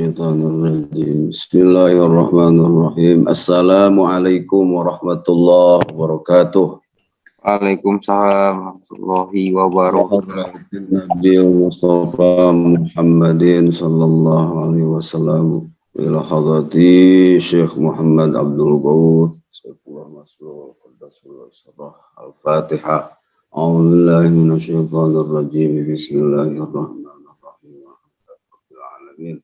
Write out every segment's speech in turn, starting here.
Minasyaitonirrajim. Bismillahirrahmanirrahim. Assalamualaikum warahmatullahi wabarakatuh. Waalaikumsalam warahmatullahi wabarakatuh. Nabi Mustafa Muhammadin sallallahu alaihi wasallam. Ila hadrati Syekh Muhammad Abdul Ghawth Saifullah Masrur Qaddasullah Sabah Al-Fatihah. A'udzu billahi minasyaitonir rajim. Bismillahirrahmanirrahim. Alamin.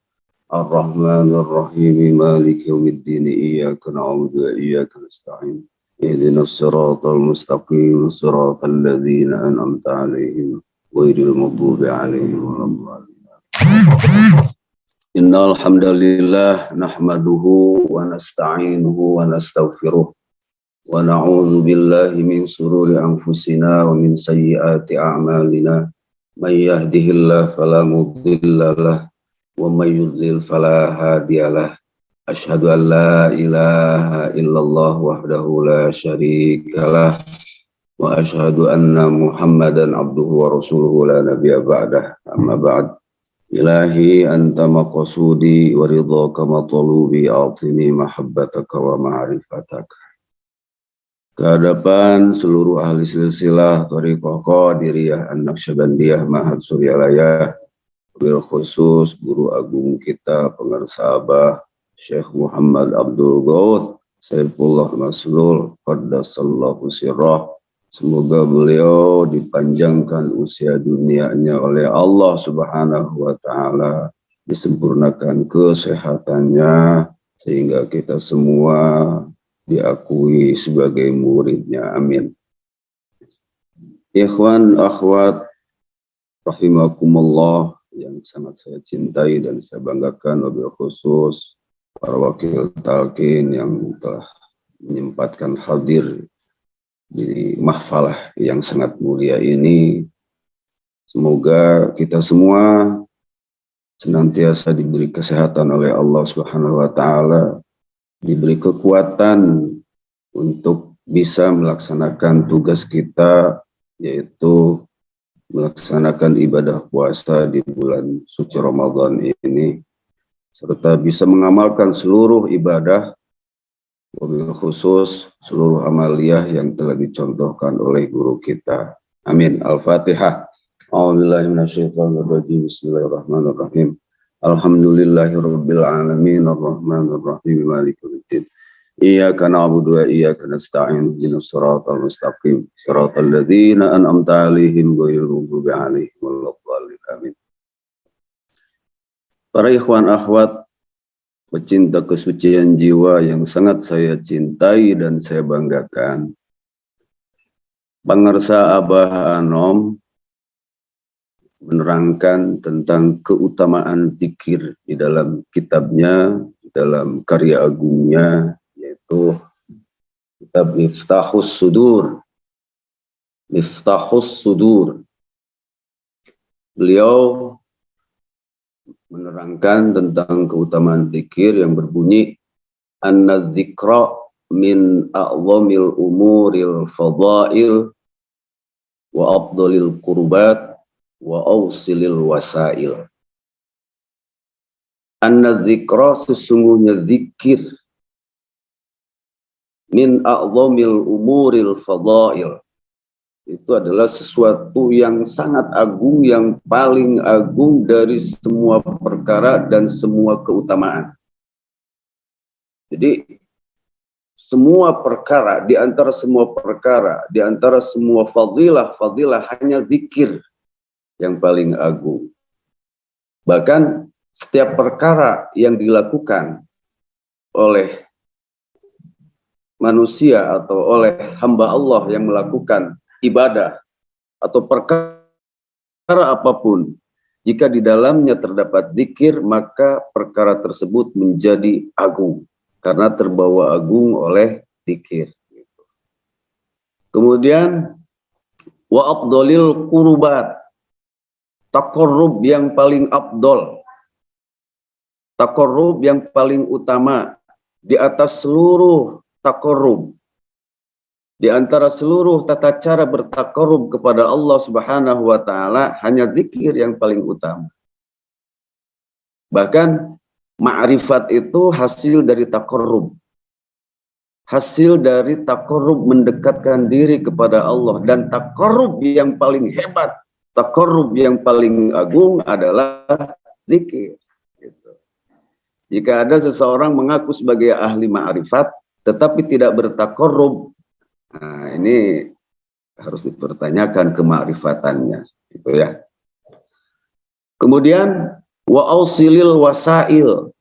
Ar-Rahmanir Rahim. Maliki yaumiddin. Iyyaka na'budu wa iyyaka nasta'in. Ihdinas siratal mustaqim. Siratal ladzina an'amta 'alaihim ghairil maghdubi 'alaihim waladdallin. Innal hamdalillah nahmaduhu wa nasta'inuhu wa nastaghfiruh wa na'udzu billahi min shururi anfusina wa min sayyiati a'malina. May yahdihillahu fala mudilla lahu wa may yudlil fala hadiyalah. Asyhadu an la ilaha illallah wahdahu la syarikalah wa asyhadu anna Muhammadan abduhu wa rasuluhu la nabiyya ba'dah. Amma ba'd. Ilahi anta maqsudi wa ridhaka matlubi, atini mahabbataka wa ma'rifataka. Kehadapan seluruh ahli silsilah Thariqah Qadiriyah An-Naqsyabandiyah Ma'had Suryalaya, bil khusus guru agung kita pengarsa Abah Syekh Muhammad Abdul Ghawth Saifullah Masrur Qaddasallahu sirrah. Semoga beliau dipanjangkan usia dunianya oleh Allah Subhanahu wa taala, disempurnakan kesehatannya sehingga kita semua diakui sebagai muridnya. Amin. Ikhwan akhwat rahimakumullah yang sangat saya cintai dan saya banggakan, wabil khusus para wakil talqin yang telah menyempatkan hadir di mahfalah yang sangat mulia ini. Semoga kita semua senantiasa diberi kesehatan oleh Allah Subhanahu wa taala, diberi kekuatan untuk bisa melaksanakan tugas kita, yaitu melaksanakan ibadah puasa di bulan suci Ramadan ini, serta bisa mengamalkan seluruh ibadah, wabil khusus seluruh amaliyah yang telah dicontohkan oleh guru kita. Amin. Al-Fatihah. A'udzubillahi minasyaitonirrajim. Bismillahirrahmanirrahim. Alhamdulillahirabbil alamin, arrahmanir rahim, maliki yaumiddin. Iyyaka na'budu wa iyyaka nasta'in. Ihdinas siratal mustaqim. Siratal ladzina an'amta 'alaihim ghairil maghdubi 'alaihim waladdallin. Amin. Para ikhwan akhwat pecinta kesucian jiwa yang sangat saya cintai dan saya banggakan, pengarsa Abah Anom menerangkan tentang keutamaan zikir di dalam kitabnya, dalam karya agungnya, yaitu kitab Miftahus Sudur. Miftahus Sudur. Beliau menerangkan tentang keutamaan zikir yang berbunyi, anna dzikra min a'zamil umuril fadail wa afdalil qurbat wa awsilil wasail. Anna dzikra, sesungguhnya zikir, min a'zamil umuril fadail, itu adalah sesuatu yang sangat agung, yang paling agung dari semua perkara dan semua keutamaan. Jadi semua perkara, di antara semua perkara, di antara semua fadilah hanya zikir yang paling agung. Bahkan setiap perkara yang dilakukan oleh manusia atau oleh hamba Allah yang melakukan ibadah atau perkara apapun, jika di dalamnya terdapat zikir, maka perkara tersebut menjadi agung karena terbawa agung oleh zikir. Kemudian wa afdalil qurbat, taqarrub yang paling afdal, taqarrub yang paling utama di atas seluruh taqarrub. Di antara seluruh tata cara bertakarrub kepada Allah Subhanahu wa taala, hanya zikir yang paling utama. Bahkan Ma'rifat itu hasil dari taqarrub. Hasil dari taqarrub mendekatkan diri kepada Allah. Dan taqarrub yang paling hebat, taqarrub yang paling agung adalah zikir. Gitu. Jika ada seseorang mengaku sebagai ahli ma'rifat, tetapi tidak bertaqarrub, nah ini harus dipertanyakan kema'rifatannya. Gitu ya. Kemudian wa ausilil wasail.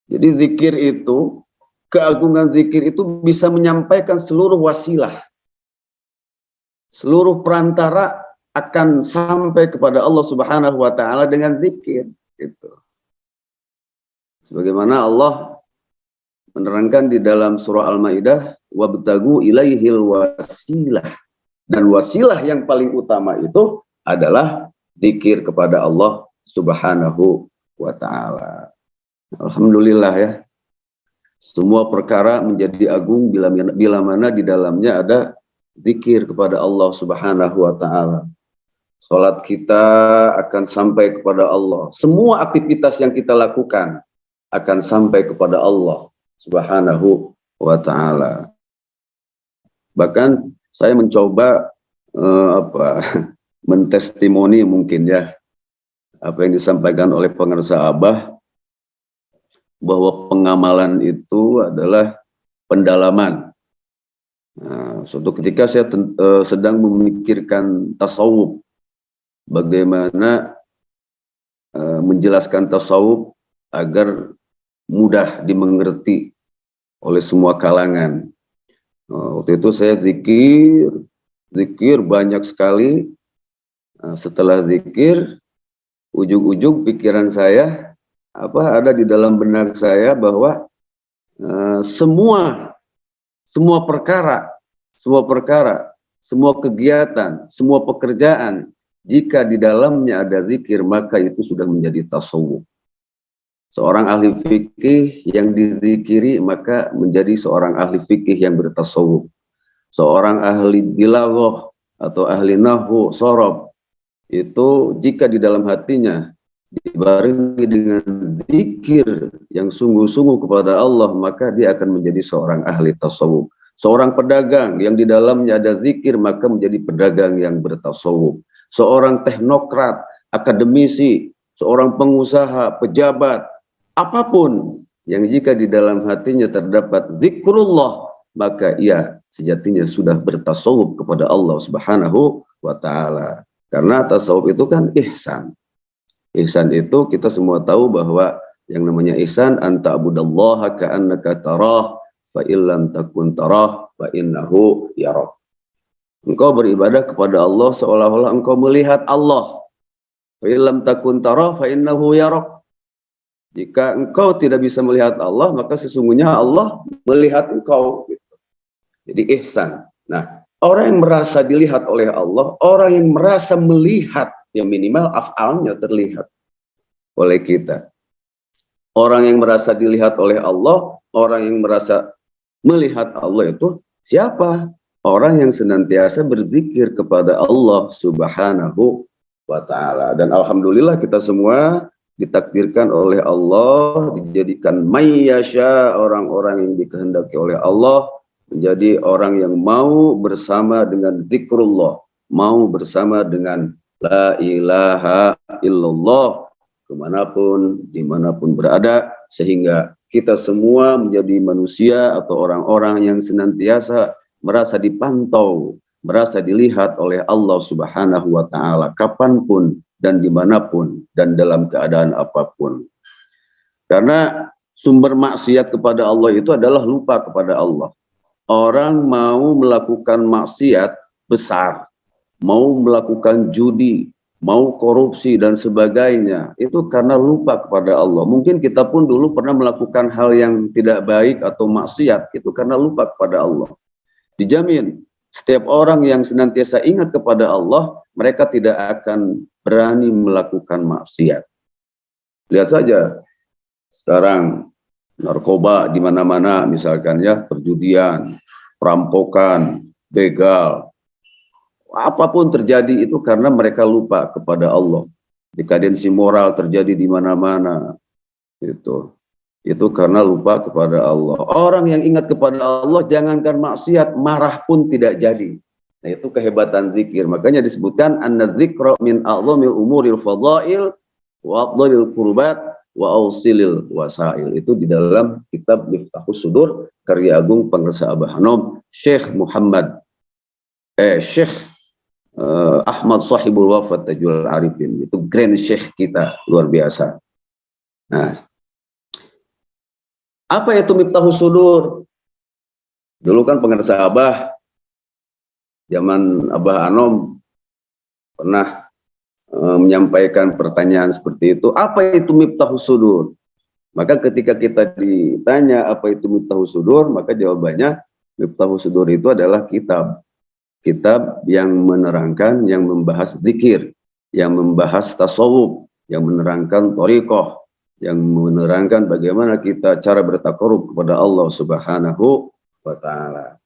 Jadi zikir itu, keagungan zikir itu bisa menyampaikan seluruh wasilah. Seluruh perantara akan sampai kepada Allah Subhanahu wa taala dengan zikir gitu. Sebagaimana Allah menerangkan di dalam surah Al-Maidah, wabtagu ilaihil wasilah. Dan wasilah yang paling utama itu adalah zikir kepada Allah Subhanahu wa taala. Alhamdulillah ya. Semua perkara menjadi agung bila mana di dalamnya ada zikir kepada Allah Subhanahu wa taala. Salat kita akan sampai kepada Allah. Semua aktivitas yang kita lakukan akan sampai kepada Allah Subhanahu wa taala. Bahkan saya mencoba mentestimoni mungkin ya apa yang disampaikan oleh pengarsa Abah, bahwa pengamalan itu adalah pendalaman. Nah, suatu ketika saya sedang memikirkan tasawuf, bagaimana menjelaskan tasawuf agar mudah dimengerti oleh semua kalangan. Waktu itu saya zikir banyak sekali. Setelah zikir, ujung-ujung pikiran saya, ada di dalam benak saya bahwa semua perkara, semua kegiatan, semua pekerjaan, jika di dalamnya ada zikir, maka itu sudah menjadi tasawuf. Seorang ahli fikih yang dizikiri, maka menjadi seorang ahli fikih yang bertasawuf. Seorang ahli bilaghah atau ahli nahwu, shorof, itu jika di dalam hatinya dibarengi dengan zikir yang sungguh-sungguh kepada Allah, maka dia akan menjadi seorang ahli tasawuf. Seorang pedagang yang di dalamnya ada zikir, maka menjadi pedagang yang bertasawuf. Seorang teknokrat, akademisi, seorang pengusaha, pejabat, apapun yang jika di dalam hatinya terdapat zikrullah, maka ia sejatinya sudah bertasawuf kepada Allah Subhanahu wa taala. Karena tasawuf itu kan ihsan. Ihsan itu kita semua tahu bahwa yang namanya ihsan, anta abudallaha ka'annaka tarah fa illam takun tarah fa innahu yarak. Engkau beribadah kepada Allah seolah-olah engkau melihat Allah. Fa illam takun tarah fa innahu yarak. Jika engkau tidak bisa melihat Allah, maka sesungguhnya Allah melihat engkau. Jadi ihsan. Nah, orang yang merasa dilihat oleh Allah, orang yang merasa melihat, yang minimal af'alnya terlihat oleh kita. Orang yang merasa dilihat oleh Allah, orang yang merasa melihat Allah itu siapa? Orang yang senantiasa berzikir kepada Allah Subhanahu wa ta'ala. Dan alhamdulillah kita semua ditakdirkan oleh Allah, dijadikan mayyasha, orang-orang yang dikehendaki oleh Allah, menjadi orang yang mau bersama dengan zikrullah, mau bersama dengan la ilaha illallah, kemanapun, dimanapun berada, sehingga kita semua menjadi manusia atau orang-orang yang senantiasa merasa dipantau, merasa dilihat oleh Allah Subhanahu wa ta'ala, kapanpun dan dimanapun dan dalam keadaan apapun. Karena sumber maksiat kepada Allah itu adalah lupa kepada Allah. Orang mau melakukan maksiat besar, mau melakukan judi, mau korupsi dan sebagainya, itu karena lupa kepada Allah. Mungkin kita pun dulu pernah melakukan hal yang tidak baik atau maksiat, itu karena lupa kepada Allah. Dijamin, setiap orang yang senantiasa ingat kepada Allah, mereka tidak akan berani melakukan maksiat. Lihat saja, sekarang narkoba di mana-mana, misalkan ya, perjudian, perampokan, begal, apapun terjadi itu karena mereka lupa kepada Allah. Dekadensi moral terjadi di mana-mana. Itu karena lupa kepada Allah. Orang yang ingat kepada Allah, jangankan maksiat, marah pun tidak jadi. Nah, itu kehebatan zikir. Makanya disebutkan anna dzikra min a'zamil umuril fadail wa afdalil qurbat wa ausilil wasail. Itu di dalam kitab Miftahus Sudur karya agung Pengresa Abah Hanom Syekh Ahmad Sahibul Wafat Tajul Arifin. Itu grand Syekh kita, luar biasa. Nah, apa itu Miftahus Sudur? Dulu kan Pengresa Abah, zaman Abah Anom pernah menyampaikan pertanyaan seperti itu. Apa itu Miftahus Sudur? Maka ketika kita ditanya apa itu Miftahus Sudur, maka jawabannya Miftahus Sudur itu adalah kitab. Kitab yang menerangkan, yang membahas zikir, yang membahas tasawuf, yang menerangkan thariqah, yang menerangkan bagaimana kita cara bertakarub kepada Allah Subhanahu wa Ta'ala.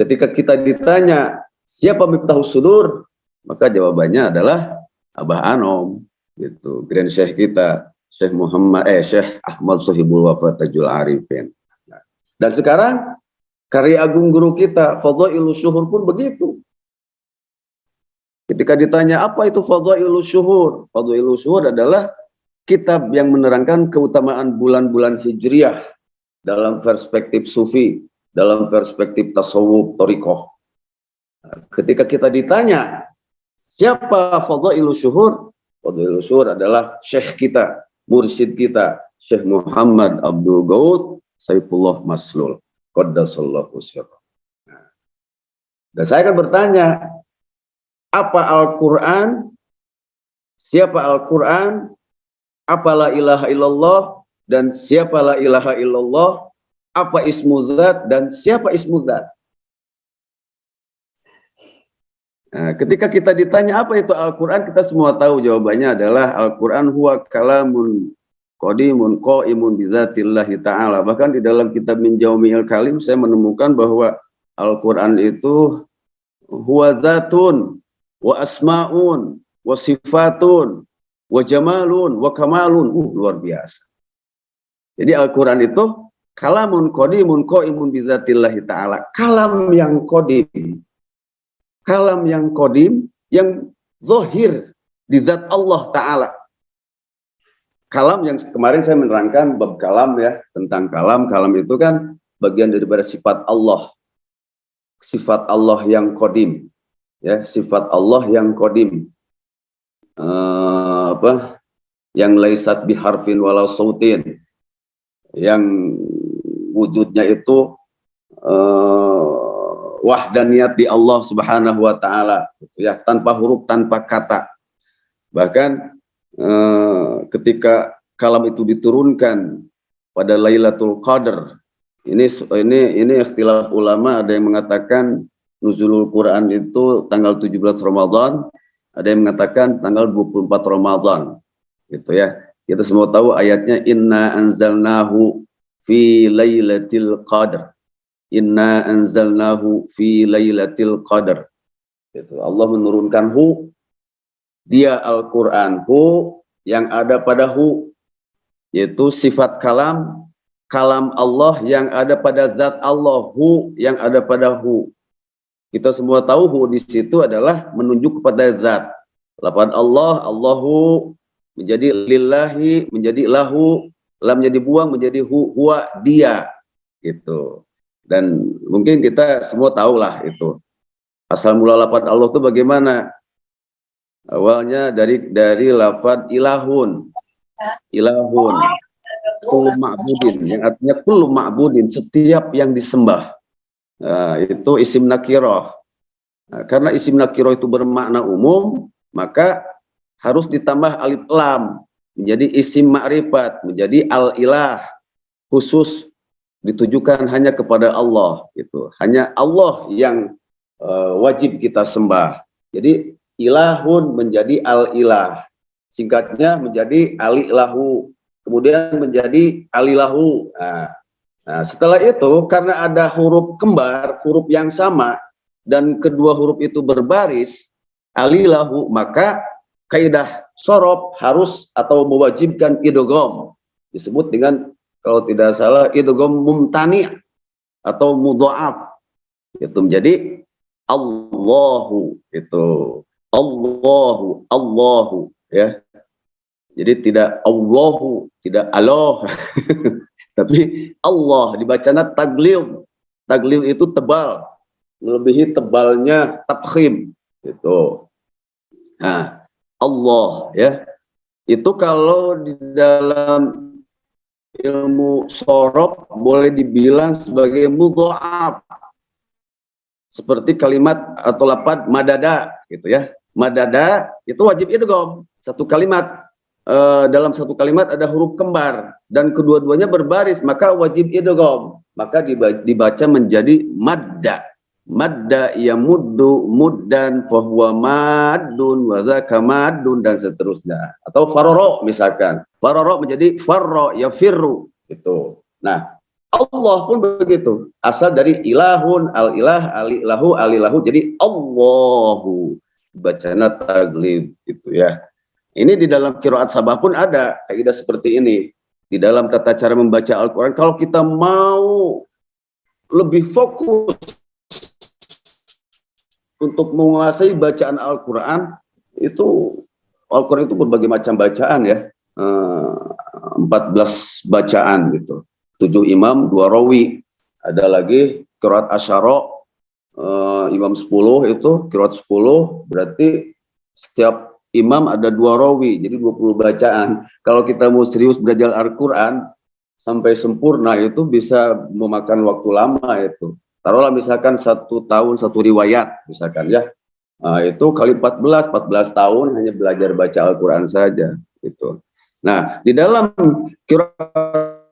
Ketika kita ditanya siapa Miftahus Sudur, maka jawabannya adalah Abah Anom, gitu, grand syekh kita, Syekh Ahmad Sahibul Wafat Tajul Arifin. Dan sekarang karya agung guru kita Fadhailus Syuhur pun begitu. Ketika ditanya apa itu Fadhailus Syuhur, Fadhailus Syuhur adalah kitab yang menerangkan keutamaan bulan-bulan Hijriah dalam perspektif sufi, dalam perspektif tasawuf, thariqah. Ketika kita ditanya siapa Fadhailus Syuhur, Fadhailus Syuhur adalah syekh kita, mursyid kita, Syekh Muhammad Abdul Ghaud Saifullah Maslul Qaddasallahu sirrah. Dan saya akan bertanya, apa Al-Quran? Siapa Al-Quran? Apa la ilaha illallah? Dan siapa la ilaha illallah? Apa ismu zat? Dan siapa ismu zat? Nah, ketika kita ditanya apa itu Al-Quran, kita semua tahu jawabannya adalah Al-Quran huwa kalamun qadimun qaimun bizatillahi ta'ala. Bahkan di dalam kitab Min Jawmi'il Kalim saya menemukan bahwa Al-Quran itu huwa zatun wa asma'un wa sifatun wa jamalun wa kamalun. Luar biasa. Jadi Al-Quran itu kalamun qadimun qaimun bizatillahi ta'ala. Kalam yang qadim. Kalam yang qadim, yang zahir di zat Allah Ta'ala. Kalam yang kemarin saya menerangkan bab kalam ya, tentang kalam. Kalam itu kan bagian daripada sifat Allah. Sifat Allah yang qadim. Ya, sifat Allah yang qadim. Yang laisat biharfin walau sautin. Yang wujudnya itu wahdaniyat di Allah Subhanahu wa Ta'ala, ya, tanpa huruf, tanpa kata. Bahkan ketika kalam itu diturunkan pada Lailatul Qadar, ini ikhtilaf ulama, ada yang mengatakan nuzulul Quran itu tanggal 17 Ramadan, ada yang mengatakan tanggal 24 Ramadan, gitu ya. Kita semua tahu ayatnya inna anzalnahu fi lailatul qadar. Inna anzalnahu fi lailatul qadar. Gitu. Allah menurunkan dia Al-Quran, yang ada pada yaitu sifat kalam Allah yang ada pada zat Allah, yang ada pada Kita semua tahu di situ adalah menunjuk kepada zat. Lafaz Allah, Allahu menjadi lillahi, menjadi lahu, lam menjadi buang, menjadi huwa, dia, gitu. Dan mungkin kita semua tahulah itu. Asal mula lafaz Allah itu bagaimana? Awalnya dari lafaz ilahun. Ilahun. Kullu ma'budin, yang artinya kullu ma'budin, setiap yang disembah. Nah, itu isim nakirah. Nah, karena isim nakirah itu bermakna umum, maka harus ditambah alif lam menjadi isim ma'rifat, menjadi al-ilah, khusus ditujukan hanya kepada Allah, gitu. Hanya Allah yang wajib kita sembah. Jadi ilahun menjadi al-ilah, singkatnya menjadi alilahu, kemudian menjadi alilahu. Nah, setelah itu karena ada huruf kembar, huruf yang sama, dan kedua huruf itu berbaris, alilahu, maka kaidah sorob harus atau mewajibkan idgham. disebut dengan kalau tidak salah idgham mumtani atau mudha'af. Itu menjadi Allahu, itu Allahu ya. Jadi tidak Allahu, tidak Allah. Tapi Allah dibacanya taglil. Taglil itu tebal, melebihi tebalnya tafkhim gitu. Nah, Allah ya. Itu kalau di dalam ilmu sorof boleh dibilang sebagai mudha'af. Seperti kalimat atau lafaz madada gitu ya. Madada itu wajib idgham. Satu kalimat dalam satu kalimat ada huruf kembar dan kedua-duanya berbaris, maka wajib idgham. Maka dibaca menjadi madda. Madda yamuddu muddan fa huwa maddun wa dzaka maddun dan seterusnya. Atau farara misalkan. Farara menjadi farra yafirru gitu. Nah, Allah pun begitu. Asal dari ilahun, al-ilah, al-ilahu, al-ilahu jadi Allahu. Bacanya taglib gitu ya. Ini di dalam qiraat sabah pun ada kaidah seperti ini. Di dalam tata cara membaca Al-Quran, kalau kita mau lebih fokus untuk menguasai bacaan Al-Quran, itu Al-Quran itu berbagai macam bacaan ya. 14 bacaan gitu. 7 imam, 2 rawi. Ada lagi qiraat asyara, imam 10 itu, qiraat 10, berarti setiap imam ada 2 rawi, jadi 20 bacaan. Kalau kita mau serius belajar Al-Quran sampai sempurna itu bisa memakan waktu lama itu. Taruhlah misalkan 1 tahun 1 riwayat misalkan ya. Nah, itu kali 14 tahun hanya belajar baca Al-Quran saja gitu. Nah, di dalam qiraat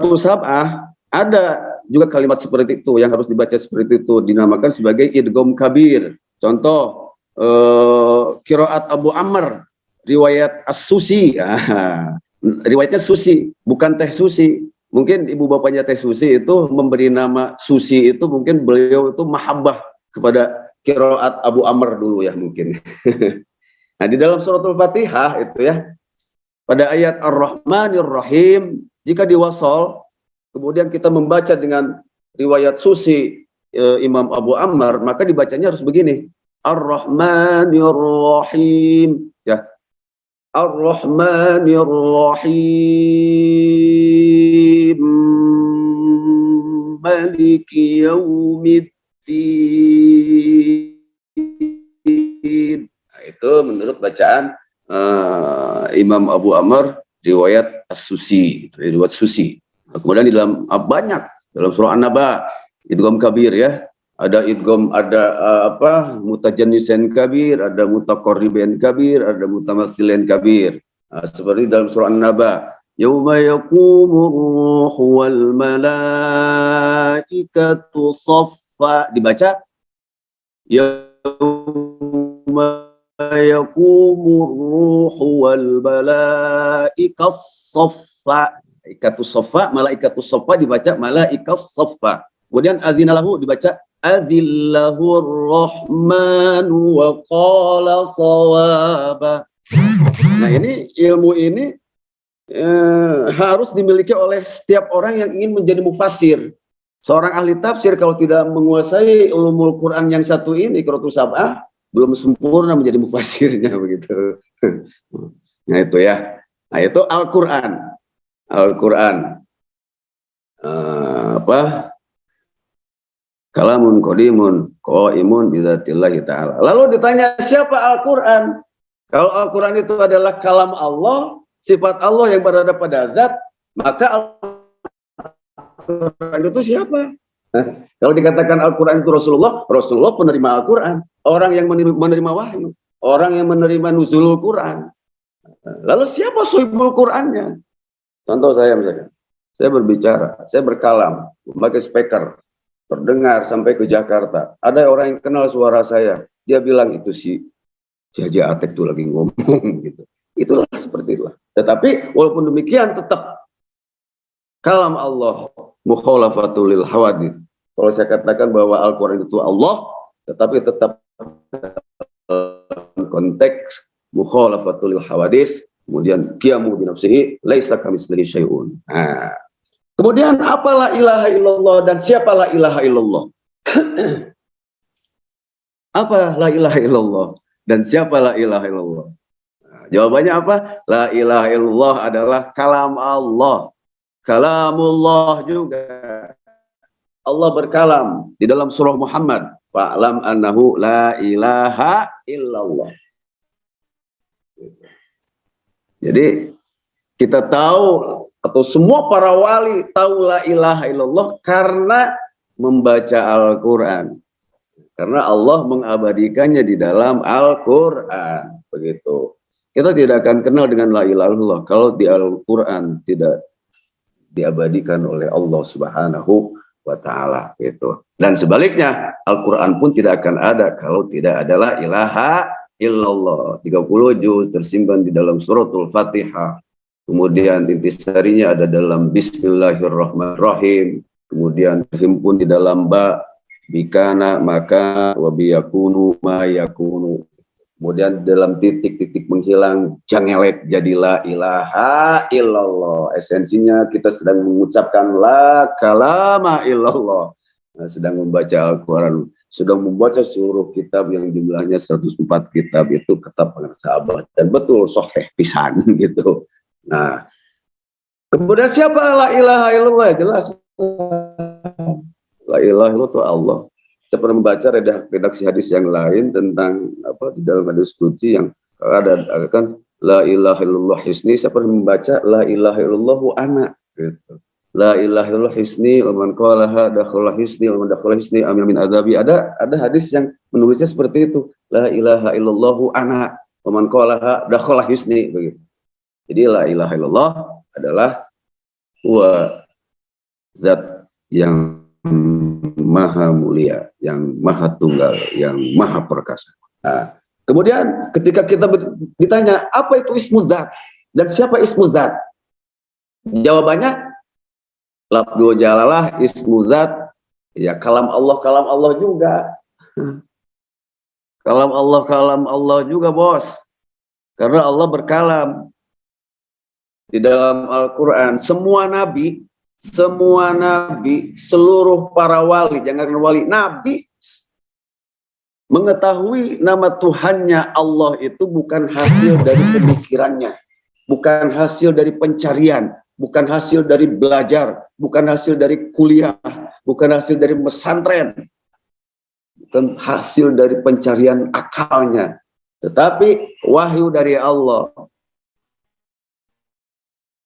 sab'ah ada juga kalimat seperti itu yang harus dibaca seperti itu, dinamakan sebagai idgham kabir. Contoh qiraat Abu Amr riwayat As-Susi. Riwayatnya Susi, bukan Teh Susi. Mungkin ibu bapaknya Teh Susi itu memberi nama Susi itu mungkin beliau itu mahabbah kepada qiraat Abu Amr dulu ya mungkin. Nah, di dalam suratul Fatihah itu ya, pada ayat Ar-Rahmanir Rahim, jika diwasal kemudian kita membaca dengan riwayat Susi Imam Abu Amr, maka dibacanya harus begini. Ar-Rahmanir Rahim ya. Ar-Rahmanir Rahim Maliki Yaumiddin. Nah, itu menurut bacaan Imam Abu Amr riwayat As-Susi, riwayat Susi. Nah, kemudian di dalam banyak dalam surah An-Naba idgham kabir ya. Ada idgham, ada mutajannisen kabir, ada mutaqarriben kabir, ada mutamatsilen kabir. Nah, seperti dalam surah An-Naba, yauma yaqumur ruhu wal malaikatu shaffa, dibaca yauma yaqumur ruhu wal malaikatu shaffa. Malaikatu shaffa, malaikatu shaffa dibaca malaikas shaffa. Kemudian azinalahu dibaca azillahur rahmanu wa qala sawaba. Nah, ini ilmu ini harus dimiliki oleh setiap orang yang ingin menjadi mufassir. Seorang ahli tafsir kalau tidak menguasai ulumul Quran yang satu ini, qiraatus sab'ah, belum sempurna menjadi mufassirnya begitu. Nah, itu ya. Nah, itu Al-Quran. Al-Quran kalamun qadimun qaimun bidzatillahi ta'ala. Lalu ditanya siapa Al-Quran? Kalau Al-Quran itu adalah kalam Allah, sifat Allah yang berada pada zat, maka Al-Quran itu siapa? Kalau dikatakan Al-Quran itu Rasulullah, Rasulullah penerima Al-Quran, orang yang menerima wahyu, orang yang menerima nuzulul Quran. Lalu siapa suhibul Qurannya? Contoh saya misalkan, saya berbicara, saya berkalam, memakai speaker, terdengar sampai ke Jakarta. Ada orang yang kenal suara saya, dia bilang itu si Haji Atek itu lagi ngomong gitu. Itulah seperti itulah. Tetapi walaupun demikian tetap kalam Allah mukhalafatul lil hawadits. Kalau saya katakan bahwa Al-Quran itu Allah, tetapi tetap konteks mukhalafatul lil hawadits, Kemudian qiyamu bi nafsihi laisa kamitslihi syai'un. Nah, kemudian apalah ilaha illallah dan siapa la ilaha illallah? Apa la ilaha illallah dan siapa la ilaha illallah? Nah, jawabannya apa? La ilaha illallah adalah kalam Allah. Kalamullah juga. Allah berkalam di dalam surah Muhammad. Fa'lam annahu la ilaha illallah. Jadi kita tahu atau semua para wali tahu la ilaha illallah karena membaca Al-Quran. Karena Allah mengabadikannya di dalam Al-Quran. Begitu. Kita tidak akan kenal dengan la ilaha illallah kalau di Al-Quran tidak diabadikan oleh Allah Subhanahu wa ta'ala. Gitu. Dan sebaliknya, Al-Quran pun tidak akan ada kalau tidak ada la ilaha illallah. 30 juz tersimpan di dalam suratul Fatihah. Kemudian intisarinya ada dalam Bismillahirrahmanirrahim. Kemudian terhimpun di dalam ba, bikana, maka, wabiyakunu, mayakunu. Kemudian dalam titik-titik menghilang, jangelet jadi la ilaha illallah. Esensinya kita sedang mengucapkan la kalama illallah. Nah, sedang membaca Al-Quran. Sudah membaca seluruh kitab yang jumlahnya 104 kitab itu kitab sahabat. Dan betul sahih pisan gitu. Nah, kemudian siapa la ilaha illallah? Jelas. La ilaha illallah itu Allah. Saya pernah membaca redaksi hadis yang lain tentang apa di dalam hadis qudsi yang ada kan la ilaha illallah hisni. Saya pernah membaca la ilaha illallahu ana gitu. La ilaha illallah hisni wa man qalaha dakhala hisni wa man dakhala hisni amin min adzabi. Ada hadis yang menulisnya seperti itu. La ilaha illallahu ana wa man qalaha dakhala hisni begitu. Jadi la ilaha illallah adalah zat yang maha mulia, yang maha tunggal, yang maha perkasa. Nah, kemudian ketika kita ditanya apa itu ismu zat dan siapa ismu zat, jawabannya lafdzul jalalah ismu zat, ya kalam Allah juga. Kalam Allah juga bos, karena Allah berkalam di dalam Al-Quran. Semua nabi, seluruh para wali, jangan wali, nabi mengetahui nama Tuhannya Allah itu bukan hasil dari pemikirannya, bukan hasil dari pencarian, bukan hasil dari belajar, bukan hasil dari kuliah, bukan hasil dari pesantren, bukan hasil dari pencarian akalnya, tetapi wahyu dari Allah.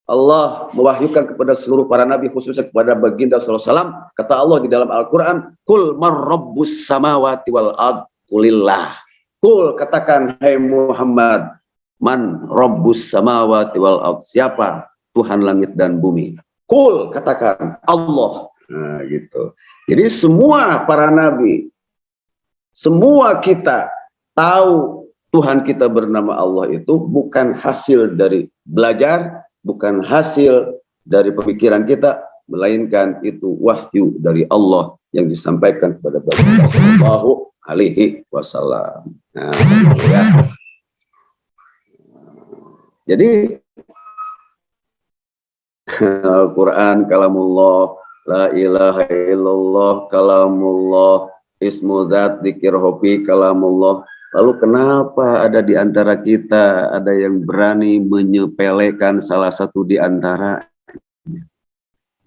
Allah mewahyukan kepada seluruh para nabi, khususnya kepada baginda sallallahu alaihi wasallam. Kata Allah di dalam Al-Quran, Kul man rabbus samawati wal ard, kulillah. Kul, katakan hai Muhammad, man rabbus samawati wal ard, siapa Tuhan langit dan bumi? Kul, katakan Allah. Nah, gitu. Jadi semua para nabi, semua kita tahu Tuhan kita bernama Allah itu bukan hasil dari belajar, bukan hasil dari pemikiran kita, melainkan itu wahyu dari Allah yang disampaikan kepada baginda sallallahu alaihi wasallam. Nah, ya. Jadi Al-Quran kalamullah, la ilaha illallah kalamullah, ismu zat dzikir hobi kalamullah. Lalu kenapa ada di antara kita ada yang berani menyepelekan salah satu di antara,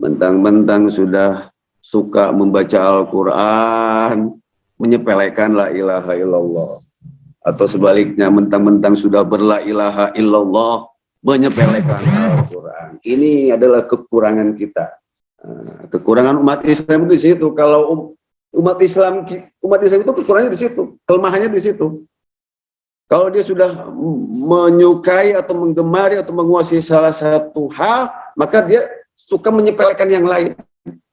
mentang-mentang sudah suka membaca Al-Quran, menyepelekan la ilaha illallah. Atau sebaliknya, mentang-mentang sudah berla ilaha illallah, menyepelekan Al-Quran. Ini adalah kekurangan kita. Kekurangan umat Islam di situ. Kalau umat Islam itu kekurangannya di situ, kelemahannya di situ. Kalau dia sudah menyukai atau menggemari atau menguasai salah satu hal, maka dia suka menyepelekan yang lain.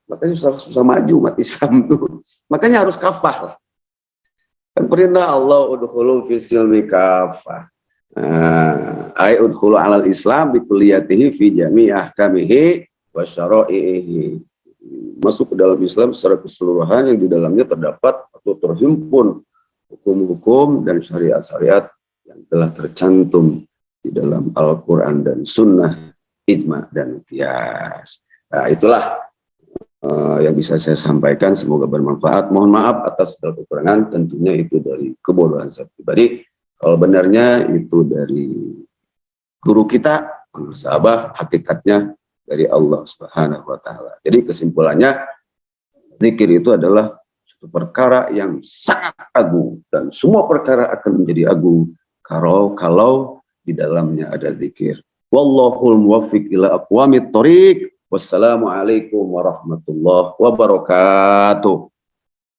Makanya susah maju umat Islam itu. Makanya harus kafah. Kan perintah Allah, udkhulu fis silmi kafah. Ay udkhulu alal Islam bi kulliyatihi fi jami' ahkamihi wa syara'ihi. Masuk ke dalam Islam secara keseluruhan yang di dalamnya terdapat atau terhimpun hukum-hukum dan syariat-syariat yang telah tercantum di dalam Al-Quran dan Sunnah, ijma dan qiyas. Nah, itulah yang bisa saya sampaikan. Semoga bermanfaat. Mohon maaf atas segala kekurangan. Tentunya itu dari kebodohan saya pribadi. Kalau benarnya itu dari guru kita, sahabat, hakikatnya dari Allah Subhanahu wa Ta'ala. Jadi kesimpulannya, zikir itu adalah suatu perkara yang sangat agung, dan semua perkara akan menjadi agung kalau di dalamnya ada zikir. Wallahul muwaffiq ila aqwamit thoriq. Wassalamualaikum warahmatullahi wabarakatuh.